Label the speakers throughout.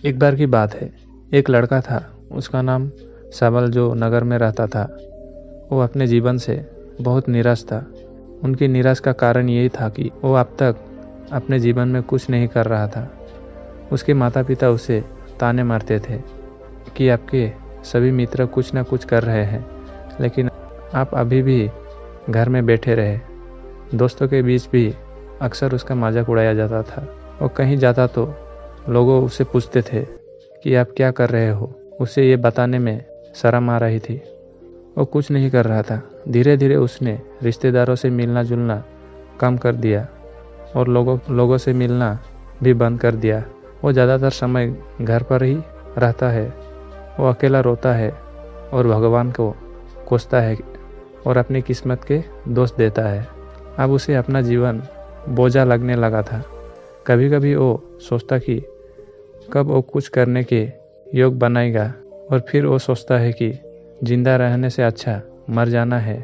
Speaker 1: एक बार की बात है, एक लड़का था, उसका नाम सबल, जो नगर में रहता था। वो अपने जीवन से बहुत निराश था। उनकी निराश का कारण यही था कि वो अब तक अपने जीवन में कुछ नहीं कर रहा था। उसके माता पिता उसे ताने मारते थे कि आपके सभी मित्र कुछ ना कुछ कर रहे हैं, लेकिन आप अभी भी घर में बैठे रहे। दोस्तों के बीच भी अक्सर उसका मजाक उड़ाया जाता था। वो कहीं जाता तो लोगों उससे पूछते थे कि आप क्या कर रहे हो। उसे ये बताने में शर्म आ रही थी। वो कुछ नहीं कर रहा था। धीरे धीरे उसने रिश्तेदारों से मिलना जुलना कम कर दिया और लोगों से मिलना भी बंद कर दिया। वो ज़्यादातर समय घर पर ही रहता है। वो अकेला रोता है और भगवान को कोसता है और अपनी किस्मत के दोष देता है। अब उसे अपना जीवन बोझा लगने लगा था। कभी कभी वो सोचता कि कब वो कुछ करने के योग बनाएगा, और फिर वो सोचता है कि जिंदा रहने से अच्छा मर जाना है।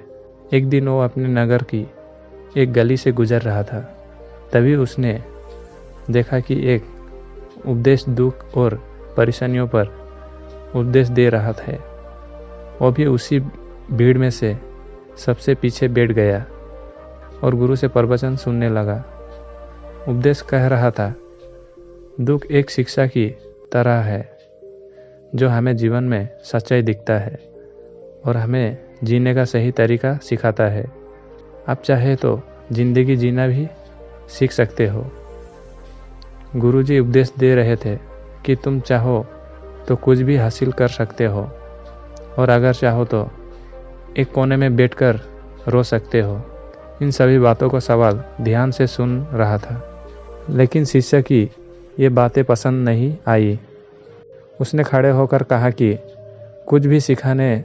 Speaker 1: एक दिन वो अपने नगर की एक गली से गुजर रहा था। तभी उसने देखा कि एक उपदेश दुख और परेशानियों पर उपदेश दे रहा था। वो भी उसी भीड़ में से सबसे पीछे बैठ गया और गुरु से प्रवचन सुनने लगा। उपदेश कह रहा था, दुख एक शिक्षा की तरह है जो हमें जीवन में सच्चाई दिखता है और हमें जीने का सही तरीका सिखाता है। आप चाहे तो जिंदगी जीना भी सीख सकते हो। गुरुजी उपदेश दे रहे थे कि तुम चाहो तो कुछ भी हासिल कर सकते हो, और अगर चाहो तो एक कोने में बैठकर रो सकते हो। इन सभी बातों को सवाल ध्यान से सुन रहा था, लेकिन शिष्य की ये बातें पसंद नहीं आई। उसने खड़े होकर कहा कि कुछ भी सिखाने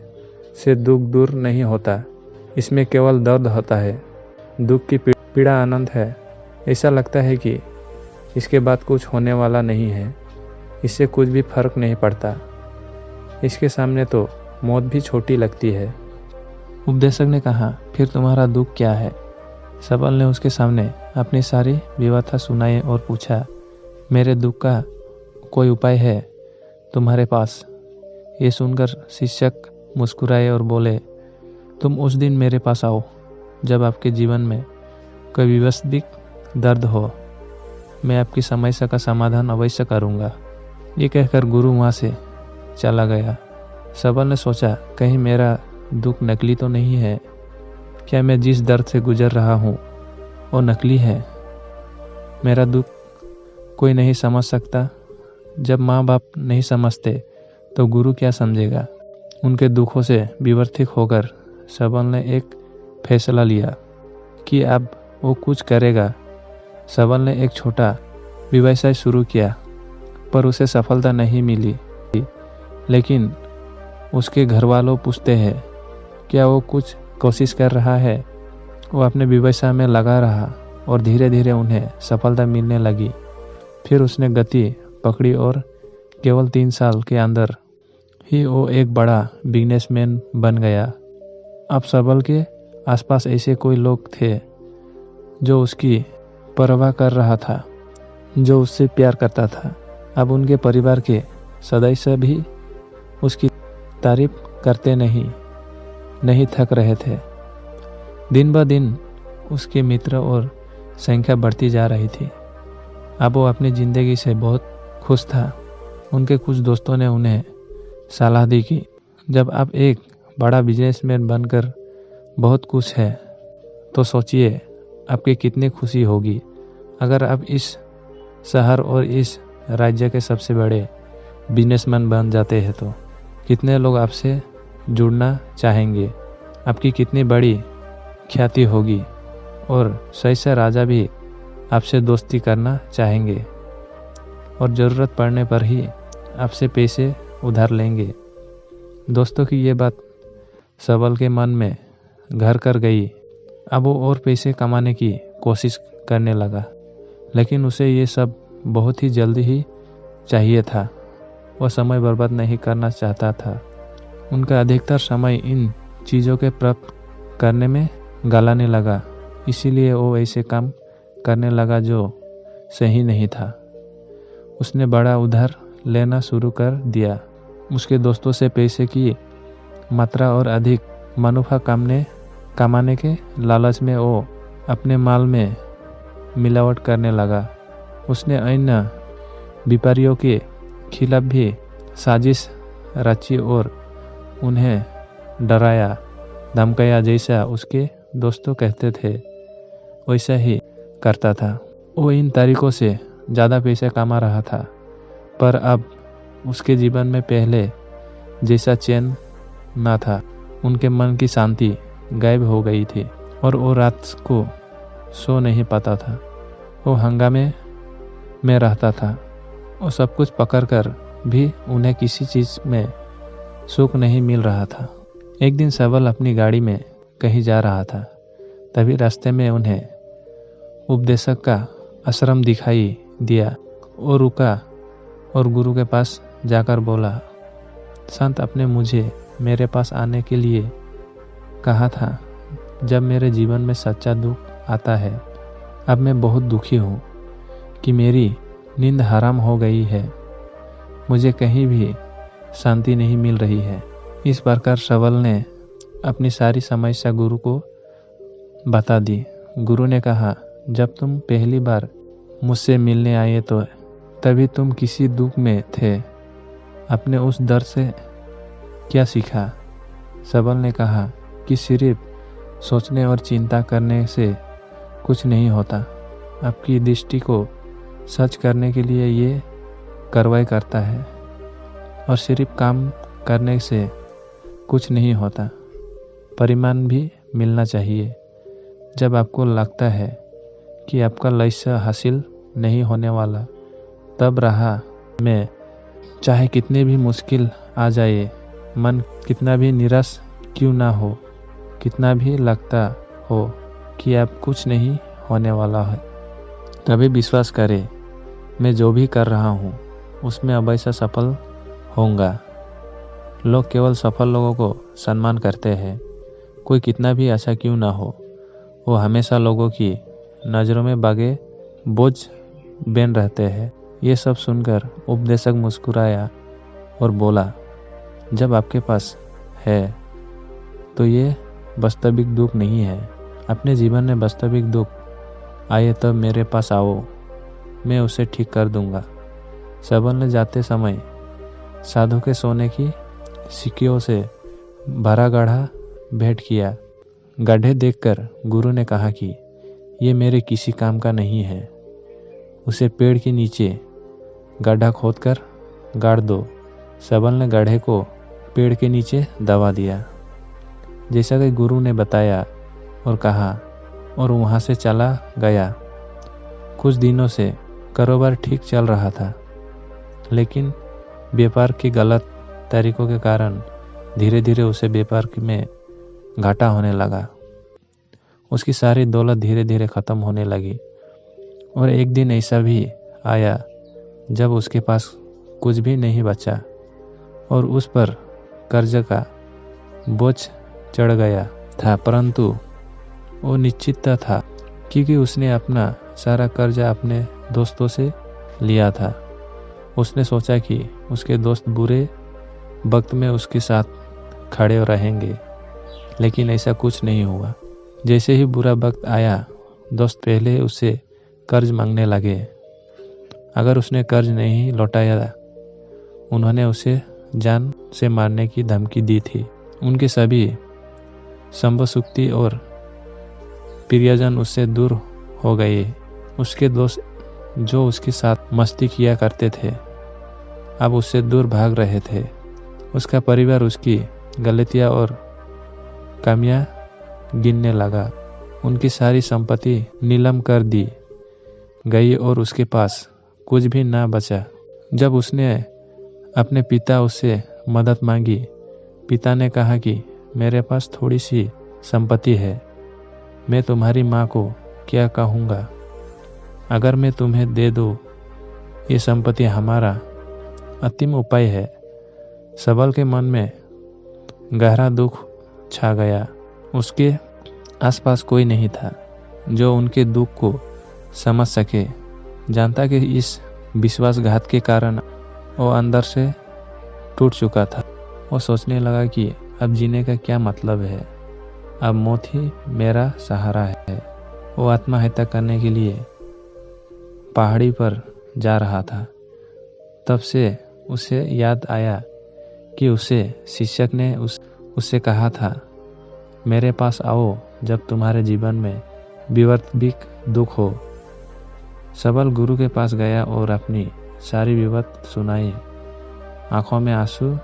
Speaker 1: से दुख दूर नहीं होता, इसमें केवल दर्द होता है। दुख की पीड़ा अनंत है। ऐसा लगता है कि इसके बाद कुछ होने वाला नहीं है। इससे कुछ भी फर्क नहीं पड़ता। इसके सामने तो मौत भी छोटी लगती है। उपदेशक ने कहा, फिर तुम्हारा दुख क्या है? सबल ने उसके सामने अपनी सारी विवथा सुनाई और पूछा, मेरे दुख का कोई उपाय है तुम्हारे पास? ये सुनकर शिक्षक मुस्कुराए और बोले, तुम उस दिन मेरे पास आओ जब आपके जीवन में कोई विवस्दिक दर्द हो। मैं आपकी समस्या का समाधान अवश्य करूँगा। ये कहकर गुरु वहाँ से चला गया। सबल ने सोचा, कहीं मेरा दुख नकली तो नहीं है? क्या मैं जिस दर्द से गुजर रहा हूँ वो नकली है? मेरा दुख कोई नहीं समझ सकता। जब माँ बाप नहीं समझते तो गुरु क्या समझेगा? उनके दुखों से विवर्तित होकर सबल ने एक फैसला लिया कि अब वो कुछ करेगा। सबल ने एक छोटा व्यवसाय शुरू किया, पर उसे सफलता नहीं मिली। लेकिन उसके घर वालों पूछते हैं, क्या वो कुछ कोशिश कर रहा है? वो अपने व्यवसाय में लगा रहा और धीरे धीरे उन्हें सफलता मिलने लगी। फिर उसने गति पकड़ी और केवल 3 साल के अंदर ही वो एक बड़ा बिजनेसमैन बन गया। अब सबल के आसपास ऐसे कोई लोग थे जो उसकी परवाह कर रहा था, जो उससे प्यार करता था। अब उनके परिवार के सदस्य भी उसकी तारीफ करते नहीं थक रहे थे। दिन ब दिन उसके मित्र और संख्या बढ़ती जा रही थी। अब वो अपनी ज़िंदगी से बहुत खुश था। उनके कुछ दोस्तों ने उन्हें सलाह दी कि जब आप एक बड़ा बिजनेसमैन बनकर बहुत खुश है तो सोचिए आपकी कितनी खुशी होगी अगर आप इस शहर और इस राज्य के सबसे बड़े बिजनेसमैन बन जाते हैं। तो कितने लोग आपसे जुड़ना चाहेंगे, आपकी कितनी बड़ी ख्याति होगी, और सहसा राजा भी आपसे दोस्ती करना चाहेंगे और ज़रूरत पड़ने पर ही आपसे पैसे उधार लेंगे। दोस्तों की ये बात सबल के मन में घर कर गई। अब वो और पैसे कमाने की कोशिश करने लगा, लेकिन उसे ये सब बहुत ही जल्दी ही चाहिए था। वह समय बर्बाद नहीं करना चाहता था। उनका अधिकतर समय इन चीज़ों के प्राप्त करने में गलाने लगा। इसीलिए वो ऐसे काम करने लगा जो सही नहीं था। उसने बड़ा उधार लेना शुरू कर दिया। उसके दोस्तों से पैसे की मात्रा और अधिक मुनाफा कमाने के लालच में वो अपने माल में मिलावट करने लगा। उसने अन्य व्यापारियों के खिलाफ भी साजिश रची और उन्हें डराया धमकाया। जैसा उसके दोस्तों कहते थे वैसा ही करता था। वो इन तरीकों से ज़्यादा पैसे कमा रहा था, पर अब उसके जीवन में पहले जैसा चैन न था। उनके मन की शांति गायब हो गई थी और वो रात को सो नहीं पाता था। वो हंगामे में रहता था। वो सब कुछ पकड़कर भी उन्हें किसी चीज़ में सुख नहीं मिल रहा था। एक दिन सबल अपनी गाड़ी में कहीं जा रहा था। तभी रास्ते में उन्हें उपदेशक का आश्रम दिखाई दिया। वो रुका और गुरु के पास जाकर बोला, संत आपने मुझे मेरे पास आने के लिए कहा था। जब मेरे जीवन में सच्चा दुख आता है, अब मैं बहुत दुखी हूँ कि मेरी नींद हराम हो गई है। मुझे कहीं भी शांति नहीं मिल रही है। इस प्रकार सबल ने अपनी सारी समस्या गुरु को बता दी। गुरु ने कहा, जब तुम पहली बार मुझसे मिलने आए तो तभी तुम किसी दुख में थे। अपने उस दर्द से क्या सीखा? सबल ने कहा कि सिर्फ सोचने और चिंता करने से कुछ नहीं होता। आपकी दृष्टि को सच करने के लिए ये कार्रवाई करता है और सिर्फ काम करने से कुछ नहीं होता। परिणाम भी मिलना चाहिए। जब आपको लगता है कि आपका लक्ष्य हासिल नहीं होने वाला, तब राह में चाहे कितनी भी मुश्किल आ जाए, मन कितना भी निराश क्यों ना हो, कितना भी लगता हो कि आप कुछ नहीं होने वाला है, तभी विश्वास करें, मैं जो भी कर रहा हूँ उसमें अवश्य सफल होऊंगा। लोग केवल सफल लोगों को सम्मान करते हैं। कोई कितना भी अच्छा क्यों ना हो, वो हमेशा लोगों की नज़रों में बागे बोझ बन रहते हैं। ये सब सुनकर उपदेशक मुस्कुराया और बोला, जब आपके पास है तो ये वास्तविक दुख नहीं है। अपने जीवन में वास्तविक दुख आए तब मेरे पास आओ, मैं उसे ठीक कर दूंगा। सबल ने जाते समय साधु के सोने की सिक्कियों से भरा गड्ढा भेंट किया। गड्ढे देखकर गुरु ने कहा कि ये मेरे किसी काम का नहीं है, उसे पेड़ के नीचे गड्ढा खोदकर गाड़ दो। सबल ने गड्ढे को पेड़ के नीचे दबा दिया, जैसा कि गुरु ने बताया और कहा, और वहाँ से चला गया। कुछ दिनों से कारोबार ठीक चल रहा था, लेकिन व्यापार के गलत तरीकों के कारण धीरे धीरे उसे व्यापार में घाटा होने लगा। उसकी सारी दौलत धीरे धीरे ख़त्म होने लगी और एक दिन ऐसा भी आया जब उसके पास कुछ भी नहीं बचा और उस पर कर्ज का बोझ चढ़ गया था। परंतु वो निश्चित था क्योंकि उसने अपना सारा कर्जा अपने दोस्तों से लिया था। उसने सोचा कि उसके दोस्त बुरे वक्त में उसके साथ खड़े रहेंगे, लेकिन ऐसा कुछ नहीं हुआ। जैसे ही बुरा वक्त आया, दोस्त पहले उससे कर्ज मांगने लगे। अगर उसने कर्ज नहीं लौटाया, उन्होंने उसे जान से मारने की धमकी दी थी। उनके सभी संबसुक्ति और प्रियजन उससे दूर हो गए। उसके दोस्त जो उसके साथ मस्ती किया करते थे, अब उससे दूर भाग रहे थे। उसका परिवार उसकी गलतियां और कमियां गिनने लगा। उनकी सारी संपत्ति नीलाम कर दी गई और उसके पास कुछ भी ना बचा। जब उसने अपने पिता उससे मदद मांगी, पिता ने कहा कि मेरे पास थोड़ी सी संपत्ति है, मैं तुम्हारी माँ को क्या कहूँगा? अगर मैं तुम्हें दे दूँ, ये संपत्ति हमारा अंतिम उपाय है। सबल के मन में गहरा दुख छा गया। उसके आसपास कोई नहीं था जो उनके दुख को समझ सके। जानता कि इस विश्वासघात के कारण वो अंदर से टूट चुका था। वो सोचने लगा कि अब जीने का क्या मतलब है, अब मौत ही मेरा सहारा है। वो आत्महत्या करने के लिए पहाड़ी पर जा रहा था। तब से उसे याद आया कि उसे शिक्षक ने उससे कहा था, मेरे पास आओ जब तुम्हारे जीवन में विवर्तिक दुख हो। सबल गुरु के पास गया और अपनी सारी विपत सुनाई। आंखों में आंसू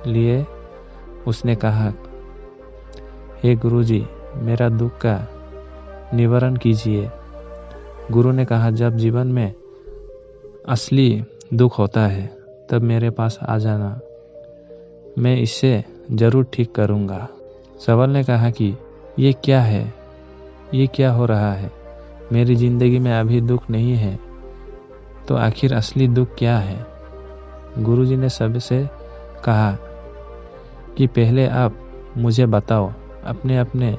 Speaker 1: लिए उसने कहा, हे गुरुजी, मेरा दुख का निवारण कीजिए। गुरु ने कहा, जब जीवन में असली दुख होता है तब मेरे पास आ जाना, मैं इसे जरूर ठीक करूँगा। सबल ने कहा कि ये क्या है, ये क्या हो रहा है, मेरी ज़िंदगी में अभी दुख नहीं है, तो आखिर असली दुख क्या है। गुरुजी ने सबसे कहा कि पहले आप मुझे बताओ, अपने अपने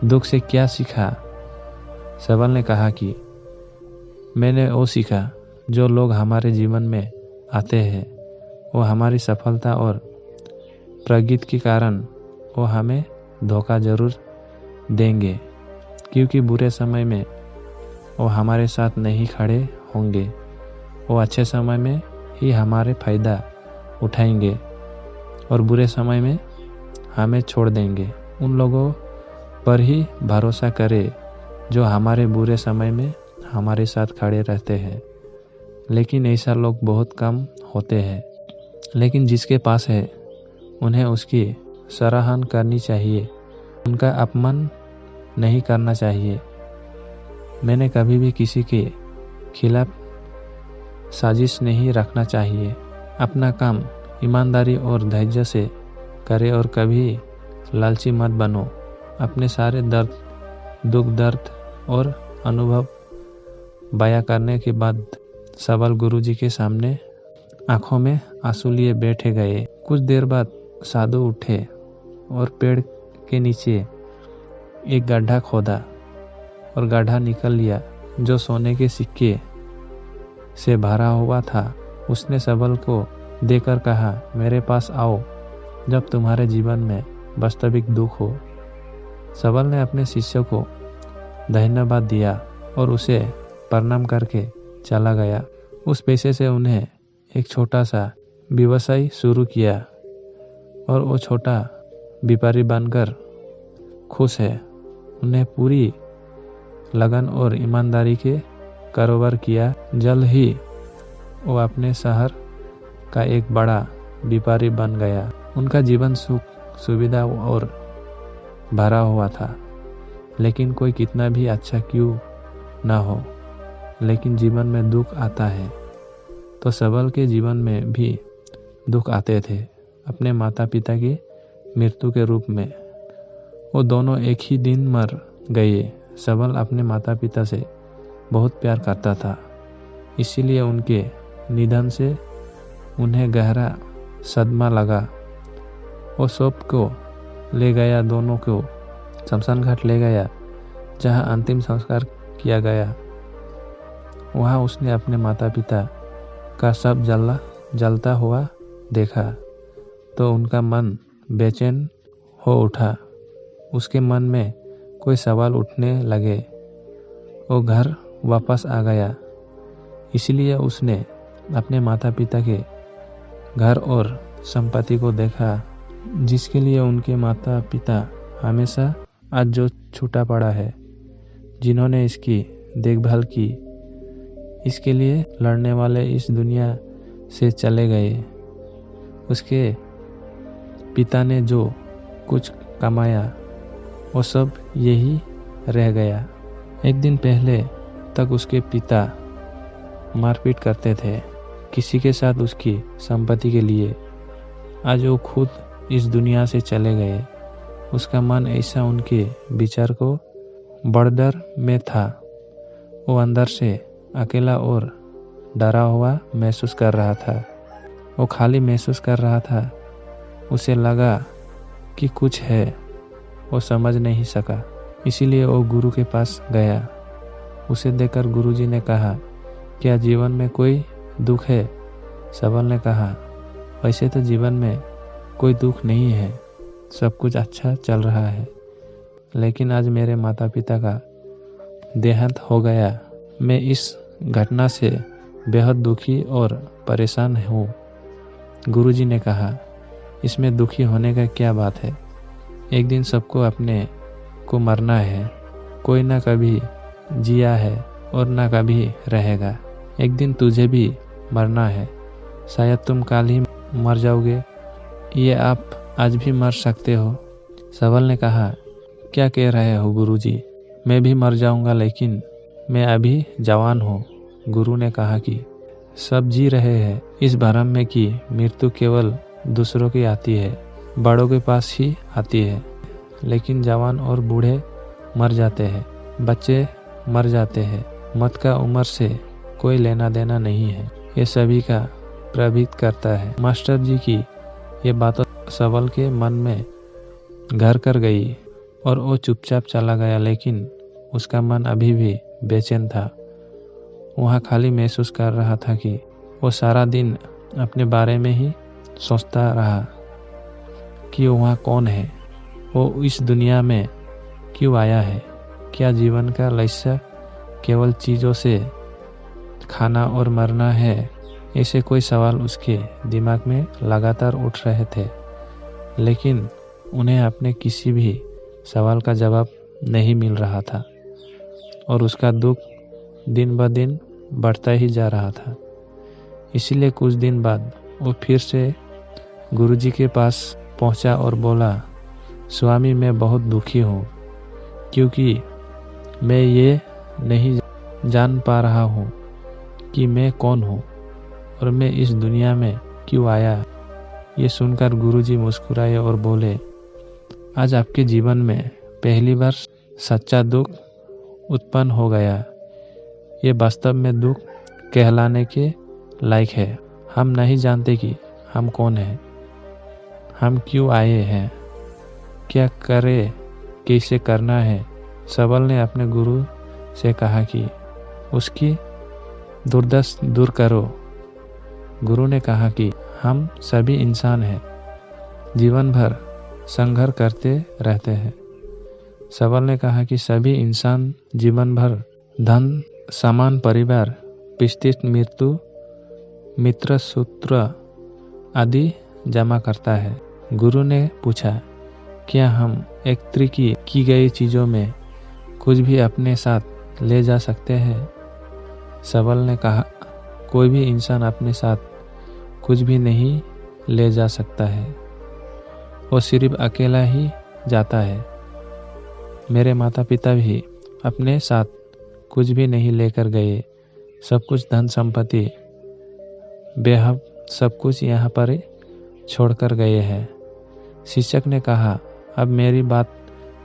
Speaker 1: दुख से क्या सीखा। सबल ने कहा कि मैंने वो सीखा जो लोग हमारे जीवन में आते हैं वो हमारी सफलता और प्रगति के कारण वो हमें धोखा जरूर देंगे, क्योंकि बुरे समय में वो हमारे साथ नहीं खड़े होंगे। वो अच्छे समय में ही हमारे फ़ायदा उठाएंगे और बुरे समय में हमें छोड़ देंगे। उन लोगों पर ही भरोसा करें जो हमारे बुरे समय में हमारे साथ खड़े रहते हैं, लेकिन ऐसा लोग बहुत कम होते हैं। लेकिन जिसके पास है उन्हें उसकी सराहना करनी चाहिए, उनका अपमान नहीं करना चाहिए। मैंने कभी भी किसी के खिलाफ साजिश नहीं रखना चाहिए। अपना काम ईमानदारी और धैर्य से करें और कभी लालची मत बनो। अपने सारे दुख दर्द और अनुभव बयां करने के बाद सबल गुरुजी के सामने आंखों में आंसू लिए बैठे गए। कुछ देर बाद साधु उठे और पेड़ के नीचे एक गड्ढा खोदा और गड्ढा निकल लिया जो सोने के सिक्के से भरा हुआ था। उसने सबल को देकर कहा, मेरे पास आओ जब तुम्हारे जीवन में वास्तविक दुख हो। सबल ने अपने शिष्य को धन्यवाद दिया और उसे प्रणाम करके चला गया। उस पैसे से उन्हें एक छोटा सा व्यवसाय शुरू किया और वो छोटा व्यापारी बनकर खुश है। उन्हें पूरी लगन और ईमानदारी के कारोबार किया। जल्द ही वो अपने शहर का एक बड़ा व्यापारी बन गया। उनका जीवन सुख सुविधा और भरा हुआ था। लेकिन कोई कितना भी अच्छा क्यों ना हो, लेकिन जीवन में दुख आता है तो सबल के जीवन में भी दुख आते थे। अपने माता पिता की मृत्यु के रूप में वो दोनों एक ही दिन मर गए। सबल अपने माता पिता से बहुत प्यार करता था, इसीलिए उनके निधन से उन्हें गहरा सदमा लगा। वो शव को ले गया, दोनों को शमशान घाट ले गया जहां अंतिम संस्कार किया गया। वहां उसने अपने माता पिता का शव जलता हुआ देखा तो उनका मन बेचैन हो उठा। उसके मन में कोई सवाल उठने लगे। वो घर वापस आ गया, इसलिए उसने अपने माता पिता के घर और संपत्ति को देखा, जिसके लिए उनके माता पिता हमेशा आज जो छूटा पड़ा है, जिन्होंने इसकी देखभाल की, इसके लिए लड़ने वाले इस दुनिया से चले गए। उसके पिता ने जो कुछ कमाया वो सब यही रह गया। एक दिन पहले तक उसके पिता मारपीट करते थे किसी के साथ उसकी संपत्ति के लिए। आज वो खुद इस दुनिया से चले गए। उसका मन ऐसा उनके विचार को बड़दर में था। वो अंदर से अकेला और डरा हुआ महसूस कर रहा था। वो खाली महसूस कर रहा था। उसे लगा कि कुछ है, वो समझ नहीं सका। इसीलिए वो गुरु के पास गया। उसे देखकर गुरुजी ने कहा, क्या जीवन में कोई दुख है सबल ने कहा, वैसे तो जीवन में कोई दुख नहीं है, सब कुछ अच्छा चल रहा है, लेकिन आज मेरे माता पिता का देहांत हो गया। मैं इस घटना से बेहद दुखी और परेशान हूँ। गुरुजी ने कहा, इसमें दुखी होने का क्या बात है? एक दिन सबको अपने को मरना है। कोई ना कभी जिया है और ना कभी रहेगा। एक दिन तुझे भी मरना है। शायद तुम कल ही मर जाओगे, ये आप आज भी मर सकते हो। सबल ने कहा, क्या कह रहे हो गुरुजी? मैं भी मर जाऊंगा, लेकिन मैं अभी जवान हूँ। गुरु ने कहा कि सब जी रहे हैं इस भ्रम में कि मृत्यु केवल दूसरों की आती है, बड़ों के पास ही आती है, लेकिन जवान और बूढ़े मर जाते हैं, बच्चे मर जाते हैं। मौत का उम्र से कोई लेना देना नहीं है, ये सभी का प्रभावित करता है। मास्टर जी की ये बात सबल के मन में घर कर गई और वो चुपचाप चला गया, लेकिन उसका मन अभी भी बेचैन था। वहाँ खाली महसूस कर रहा था कि वो सारा दिन अपने बारे में ही सोचता रहा कि वहाँ कौन है, वो इस दुनिया में क्यों आया है, क्या जीवन का लक्ष्य केवल चीज़ों से खाना और मरना है? ऐसे कोई सवाल उसके दिमाग में लगातार उठ रहे थे, लेकिन उन्हें अपने किसी भी सवाल का जवाब नहीं मिल रहा था और उसका दुख दिन ब दिन बढ़ता ही जा रहा था। इसीलिए कुछ दिन बाद वो फिर से गुरुजी के पास पहुंचा और बोला, स्वामी मैं बहुत दुखी हूँ, क्योंकि मैं ये नहीं जान पा रहा हूँ कि मैं कौन हूँ और मैं इस दुनिया में क्यों आया। ये सुनकर गुरुजी मुस्कुराए और बोले, आज आपके जीवन में पहली बार सच्चा दुख उत्पन्न हो गया। ये वास्तव में दुख कहलाने के लायक है। हम नहीं जानते कि हम कौन हैं, हम क्यों आए हैं, क्या करें, कैसे करना है। सबल ने अपने गुरु से कहा कि उसकी दुर्दशा दूर करो। गुरु ने कहा कि हम सभी इंसान हैं, जीवन भर संघर्ष करते रहते हैं। सबल ने कहा कि सभी इंसान जीवन भर धन, सामान, परिवार, प्रतिष्ठा, मृत्यु, मित्र, सूत्र आदि जमा करता है। गुरु ने पूछा, क्या हम एकत्रित की गई चीज़ों में कुछ भी अपने साथ ले जा सकते हैं? सबल ने कहा, कोई भी इंसान अपने साथ कुछ भी नहीं ले जा सकता है, वो सिर्फ अकेला ही जाता है। मेरे माता पिता भी अपने साथ कुछ भी नहीं लेकर गए, सब कुछ धन संपत्ति बेहद सब कुछ यहाँ पर छोड़कर गए हैं। शिक्षक ने कहा, अब मेरी बात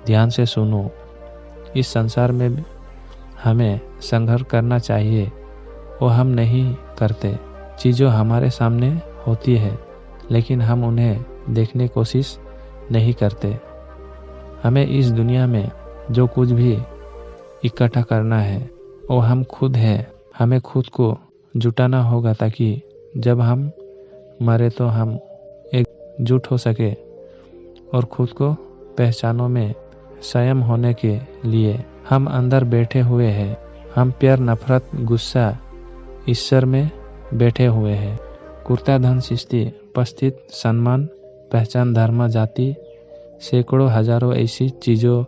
Speaker 1: ध्यान से सुनो। इस संसार में हमें संघर्ष करना चाहिए, वो हम नहीं करते। चीज़ों हमारे सामने होती है, लेकिन हम उन्हें देखने की कोशिश नहीं करते। हमें इस दुनिया में जो कुछ भी इकट्ठा करना है वो हम खुद हैं। हमें खुद को जुटाना होगा ताकि जब हम मरे तो हम एकजुट हो सके और खुद को पहचानों में संयम होने के लिए हम अंदर बैठे हुए हैं। हम प्यार, नफरत, गुस्सा, ईश्वर में बैठे हुए हैं। कुर्ता, धन, शिष्टि, उपस्थित, सम्मान, पहचान, धर्म, जाति, सैकड़ों हजारों ऐसी चीज़ों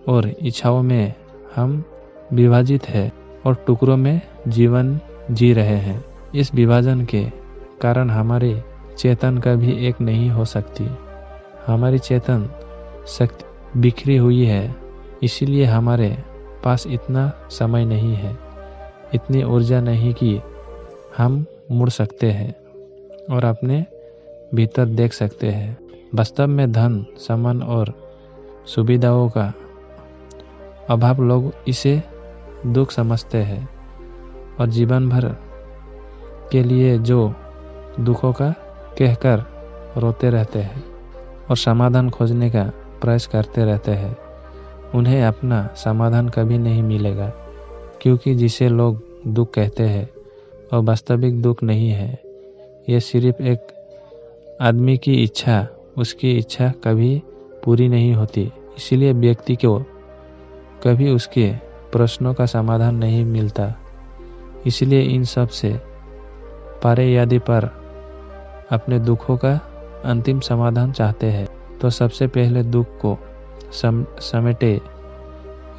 Speaker 1: और इच्छाओं में हम विभाजित हैं और टुकड़ों में जीवन जी रहे हैं। इस विभाजन के कारण हमारी चेतन कभी एक नहीं हो सकती। हमारी चेतन शक्ति बिखरी हुई है, इसीलिए हमारे पास इतना समय नहीं है, इतनी ऊर्जा नहीं कि हम मुड़ सकते हैं और अपने भीतर देख सकते हैं। वास्तव में धन, सम्मान और सुविधाओं का अभाव लोग इसे दुख समझते हैं और जीवन भर के लिए जो दुखों का कहकर रोते रहते हैं और समाधान खोजने का प्रयास करते रहते हैं, उन्हें अपना समाधान कभी नहीं मिलेगा, क्योंकि जिसे लोग दुख कहते हैं और वास्तविक दुख नहीं है, यह सिर्फ एक आदमी की इच्छा, उसकी इच्छा कभी पूरी नहीं होती। इसीलिए व्यक्ति को कभी उसके प्रश्नों का समाधान नहीं मिलता। इसलिए इन सब से पारे यदि पर अपने दुखों का अंतिम समाधान चाहते हैं तो सबसे पहले दुख को समेटे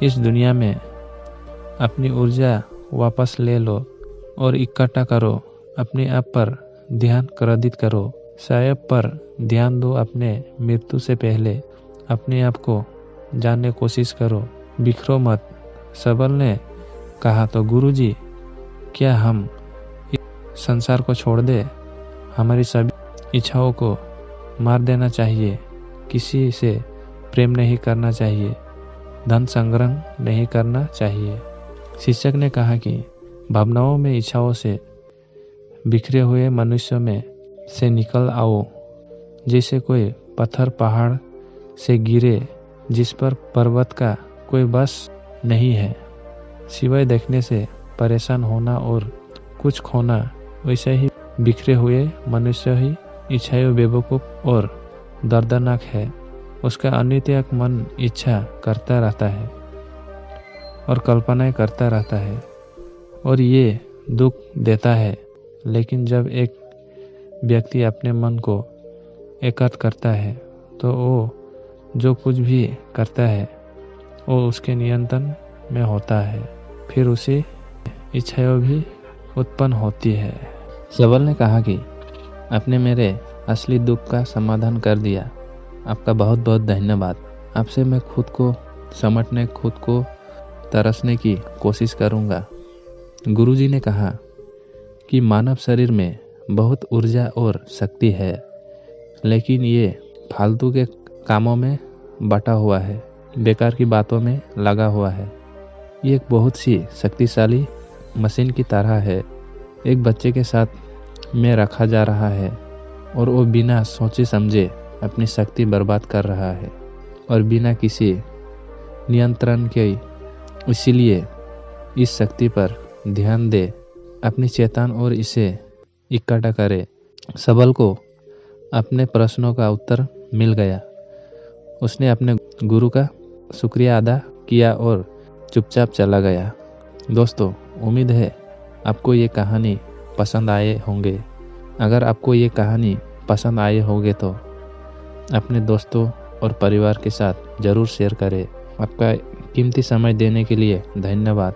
Speaker 1: इस दुनिया में अपनी ऊर्जा वापस ले लो और इकट्ठा करो। अपने आप पर ध्यान केंद्रित करो। सायब पर ध्यान दो। अपने मृत्यु से पहले अपने आप को जानने की कोशिश करो। बिखरो मत। सबल ने कहा तो गुरुजी, क्या हम इस संसार को छोड़ दे? हमारी सभी इच्छाओं को मार देना चाहिए। किसी से प्रेम नहीं करना चाहिए। धन संग्रह नहीं करना चाहिए। शिक्षक ने कहा कि भावनाओं में, इच्छाओं से बिखरे हुए मनुष्यों में से निकल आओ। जैसे कोई पत्थर पहाड़ से गिरे जिस पर पर्वत का कोई बस नहीं है, सिवाय देखने से परेशान होना और कुछ खोना, वैसे ही बिखरे हुए मनुष्य ही इच्छाएं बेवकूफ और दर्दनाक है। उसका अनित्य मन इच्छा करता रहता है और कल्पनाएं करता रहता है और ये दुख देता है। लेकिन जब एक व्यक्ति अपने मन को एकाग्र करता है तो वो जो कुछ भी करता है वो उसके नियंत्रण में होता है। फिर उसी इच्छाएं भी उत्पन्न होती है। सबल ने कहा कि आपने मेरे असली दुख का समाधान कर दिया। आपका बहुत बहुत धन्यवाद। आपसे मैं खुद को समझने, खुद को तरसने की कोशिश करूंगा। गुरुजी ने कहा कि मानव शरीर में बहुत ऊर्जा और शक्ति है, लेकिन ये फालतू के कामों में बटा हुआ है, बेकार की बातों में लगा हुआ है। ये एक बहुत सी शक्तिशाली मशीन की तरह है। एक बच्चे के साथ में रखा जा रहा है और वो बिना सोचे समझे अपनी शक्ति बर्बाद कर रहा है और बिना किसी नियंत्रण के। इसीलिए इस शक्ति पर ध्यान दे, अपनी चेतन और इसे इकट्ठा करे। सबल को अपने प्रश्नों का उत्तर मिल गया। उसने अपने गुरु का शुक्रिया अदा किया और चुपचाप चला गया। दोस्तों, उम्मीद है आपको ये कहानी पसंद आए होंगे। अगर आपको ये कहानी पसंद आए होंगे तो अपने दोस्तों और परिवार के साथ ज़रूर शेयर करें। आपका कीमती समय देने के लिए धन्यवाद।